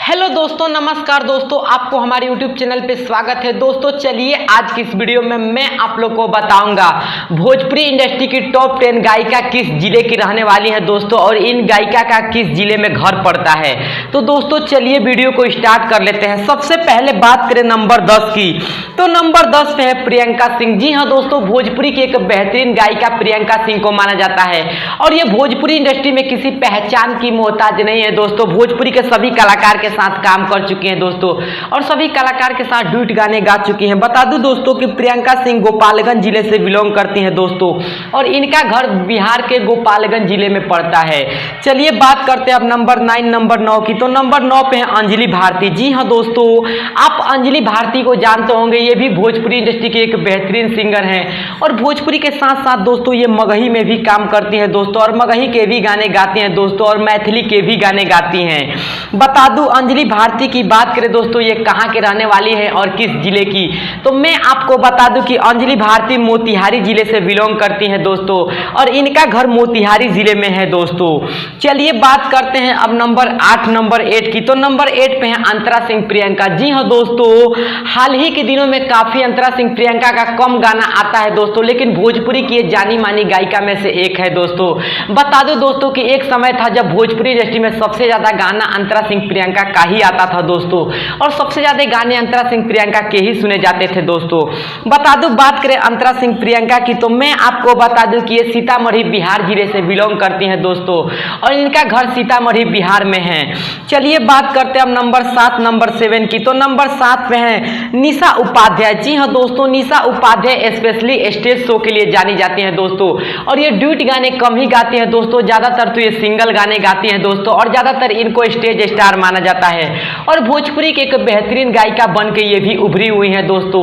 Hello दोस्तों, नमस्कार दोस्तों, आपको हमारे यूट्यूब चैनल पे स्वागत है। दोस्तों चलिए आज की इस वीडियो में मैं आप लोग को बताऊंगा भोजपुरी इंडस्ट्री की टॉप 10 गायिका किस जिले की रहने वाली है दोस्तों, और इन गायिका का किस जिले में घर पड़ता है। तो दोस्तों चलिए वीडियो को स्टार्ट कर लेते हैं। सबसे पहले बात करें नंबर 10 की, तो नंबर 10 पे है प्रियंका सिंह। जी हाँ दोस्तों, भोजपुरी की एक बेहतरीन गायिका प्रियंका सिंह को माना जाता है और ये भोजपुरी इंडस्ट्री में किसी पहचान की मोहताज नहीं है दोस्तों। भोजपुरी के सभी कलाकार के साथ काम कर चुकी हैं दोस्तों, और सभी कलाकार के साथ डुएट गाने गा चुकी हैं। बता दूं दोस्तों कि प्रियंका सिंह गोपालगंज जिले से बिलोंग करती हैं दोस्तों, और इनका घर बिहार के गोपालगंज जिले में पड़ता है। चलिए बात करते हैं अब नंबर 9 की, तो नंबर 9 पे है अंजलि भारती। जी हाँ दोस्तों, आप अंजलि भारती को जानते होंगे, ये भी भोजपुरी इंडस्ट्री की एक बेहतरीन सिंगर हैं, और भोजपुरी के साथ साथ दोस्तों ये मगही में भी काम करती हैं दोस्तों, और मगही के भी गाने गाती हैं दोस्तों, और मैथिली के भी गाने गाती हैं। बता दूं अंजलि भारती की बात करें दोस्तों, ये कहाँ के रहने वाली है और किस जिले की, तो मैं आपको बता दूं कि अंजलि भारती मोतिहारी जिले से बिलोंग करती हैं दोस्तों, और इनका घर मोतिहारी जिले में है दोस्तों। चलिए बात करते हैं अब नंबर 8 की, तो नंबर 8 पे है अंतरा सिंह प्रियंका। जी हाँ दोस्तों, हाल ही के दिनों में काफी अंतरा सिंह प्रियंका का कम गाना आता है दोस्तों, लेकिन भोजपुरी की जानी मानी गायिका में से एक है दोस्तों। बता दो दोस्तों कि एक समय था जब भोजपुरी इंडस्ट्री में सबसे ज्यादा गाना अंतरा सिंह प्रियंका का ही आता था दोस्तों, और सबसे ज्यादा गाने अंतरा सिंह प्रियंका के ही सुने जाते थे दोस्तों। बता दूं बात करें अंतरा सिंह प्रियंका की, तो मैं आपको बता दूं कि ये सीतामढ़ी बिहार जिले से बिलोंग करती हैं दोस्तों, और इनका घर सीतामढ़ी बिहार में है। चलिए बात करते हैं अब नंबर 7 की, तो नंबर 7 पे है निशा उपाध्याय। जी हाँ दोस्तों, निशा उपाध्याय स्पेशली स्टेज शो के लिए जानी जाती हैं दोस्तों, और ये ड्यूट गाने कम ही गाती हैं दोस्तों, ज्यादातर तो ये सिंगल गाने गाती हैं दोस्तों, और ज्यादातर इनको स्टेज स्टार माना जाता है, और भोजपुरी की एक बेहतरीन गायिका बन के ये भी उभरी हुई हैं दोस्तों।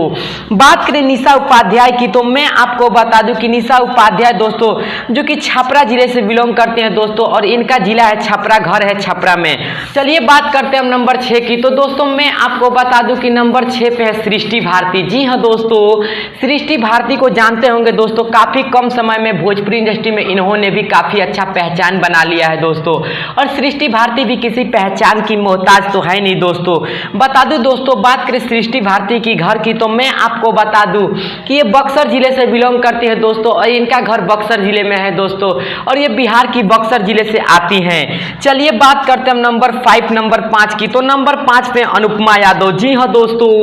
बात करें निशा उपाध्याय की, तो मैं आपको बता दूं कि निशा उपाध्याय दोस्तों जो कि छपरा जिले से बिलोंग करते हैं दोस्तों, और इनका जिला है छपरा, घर है छपरा में। चलिए बात करते हैं हम नंबर 6 की, तो दोस्तों मैं आपको बता दूं कि नंबर 6 पे है सृष्टि भारती। जी हाँ दोस्तों, सृष्टि भारती को जानते होंगे दोस्तों, काफी कम समय में भोजपुरी इंडस्ट्री में इन्होंने भी काफी अच्छा पहचान बना लिया है दोस्तों, और सृष्टि भारती भी किसी पहचान की मोहताज तो है नहीं दोस्तों। बता दूं दोस्तों, बात करें सृष्टि भारती की घर की, तो मैं आपको बता दूं कि ये बक्सर जिले से बिलोंग करती है दोस्तों, और इनका घर बक्सर जिले में है दोस्तों, और ये बिहार की बक्सर जिले से आती हैं। चलिए बात करते हैं नंबर 5 की, तो नंबर 5 पे अनुपमा यादव। जी हाँ दोस्तों,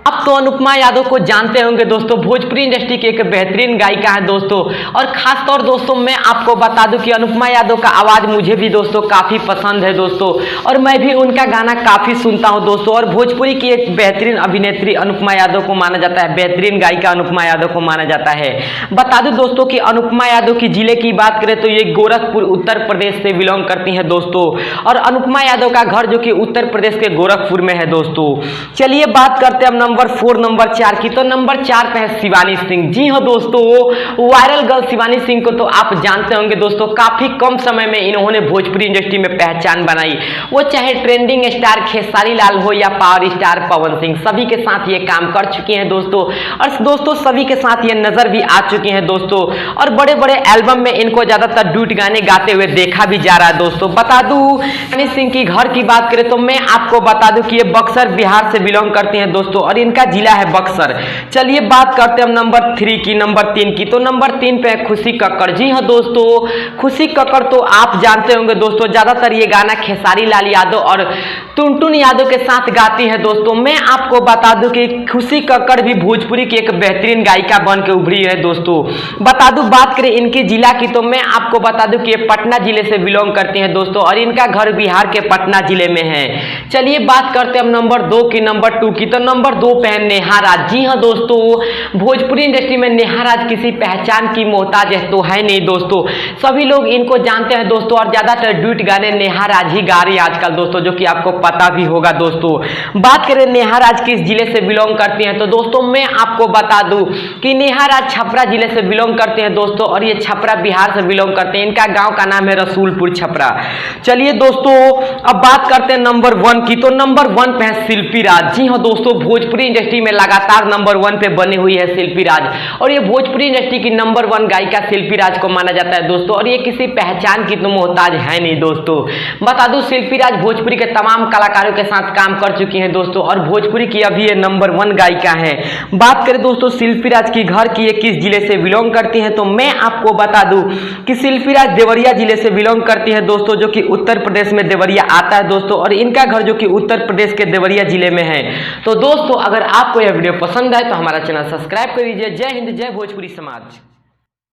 अब तो अनुपमा यादव को जानते होंगे दोस्तों, भोजपुरी इंडस्ट्री की एक बेहतरीन गायिका है दोस्तों, और खास तौर दोस्तों मैं आपको बता दूं कि अनुपमा यादव का आवाज मुझे भी दोस्तों काफी पसंद है दोस्तों, और मैं भी उनका गाना काफी सुनता हूं दोस्तों, और भोजपुरी की एक बेहतरीन अभिनेत्री अनुपमा यादव को माना जाता है, बेहतरीन गायिका अनुपमा यादव को माना जाता है। बता दूं दोस्तों कि अनुपमा यादव की जिले की बात करें तो ये गोरखपुर उत्तर प्रदेश से बिलोंग करती है दोस्तों, और अनुपमा यादव का घर जो कि उत्तर प्रदेश के गोरखपुर में है दोस्तों। चलिए बात करते हैं नंबर 4 की, तो नंबर 4 पे है शिवानी सिंह। जी हाँ दोस्तों, वायरल गर्ल शिवानी सिंह को तो आप जानते होंगे दोस्तों, काफी कम समय में इन्होंने भोजपुरी इंडस्ट्री में पहचान बनाई, वो चाहे ट्रेंडिंग स्टार खेसारी लाल हो या पावर स्टार पवन सिंह, सभी के साथ ये काम कर चुकी हैं दोस्तों, और दोस्तों सभी के साथ ये नजर भी आ चुकी हैं दोस्तों, और बड़े बड़े एल्बम में इनको ज्यादातर डुएट गाने गाते हुए देखा भी जा रहा है दोस्तों। बता दूं शिवानी सिंह की घर की बात करें तो मैं आपको बता दूं कि ये बक्सर बिहार से बिलोंग करती हैं दोस्तों, और इनका जिला है बक्सर। चलिए बात करते हैं हम नंबर 3 की, तो नंबर 3 पे है खुशी कक्कड़। जी हाँ दोस्तों, खुशी कक्कड़ तो आप जानते होंगे दोस्तों, ज्यादातर ये गाना खेसारी लाल यादव और टुनटुन यादव के साथ गाती है दोस्तों। मैं आपको बता दूं कि खुशी कक्कड़ भी भोजपुरी की एक बेहतरीन गायिका बन के उभरी है दोस्तों। बता दूं बात करें इनके जिला की, तो मैं आपको बता दूं कि ये पटना जिले से बिलोंग करती हैं दोस्तों, और इनका घर बिहार के पटना जिले में है। चलिए बात करते हैं हम नंबर 2 की, तो नंबर 2 पे है नेहा राज। जी हाँ दोस्तों, भोजपुरी इंडस्ट्री में नेहा राज किसी पहचान की मोहताज तो है नहीं दोस्तों, सभी लोग इनको जानते हैं दोस्तों, और ज्यादातर डुएट गाने नेहा राज ही गा रही है आजकल दोस्तों, जो कि आपको पता भी होगा दोस्तों। बात करें नेहा राज किस जिले से बिलोंग करती हैं, तो दोस्तों मैं आपको बता दूं कि नेहा राज छपरा जिले से बिलोंग करते हैं दोस्तों, और ये छपरा बिहार से बिलोंग करते हैं, इनका गांव का नाम है रसूलपुर छपरा। चलिए दोस्तों अब बात करते हैं नंबर 1 की, तो नंबर 1 पे है शिल्पी राज। जी हाँ दोस्तों, भोजपुरी भोजपुरी इंडस्ट्री में लगातार नंबर 1 पे बनी हुई है शिल्पी राज, और ये भोजपुरी इंडस्ट्री की नंबर 1 गायिका शिल्पी राज को माना जाता है दोस्तों। और ये किसी पहचान की तो मोहताज है नहीं दोस्तों। बता दूं, शिल्पी राज भोजपुरी के तमाम कलाकारों के साथ काम कर चुकी हैं दोस्तों, और भोजपुरी की अभी ये नंबर 1 गायिका है। बात करें दोस्तों शिल्पी राज की घर की ये किस जिले से बिलोंग करती हैं, तो मैं आपको बता दूं कि शिल्पी राज देवरिया जिले से बिलोंग करती है दोस्तों, जो कि उत्तर प्रदेश में देवरिया आता है दोस्तों, और इनका घर जो कि उत्तर प्रदेश के देवरिया जिले में है। तो दोस्तों अगर आपको यह वीडियो पसंद आए तो हमारा चैनल सब्सक्राइब कर लीजिए। जय हिंद, जय भोजपुरी समाज।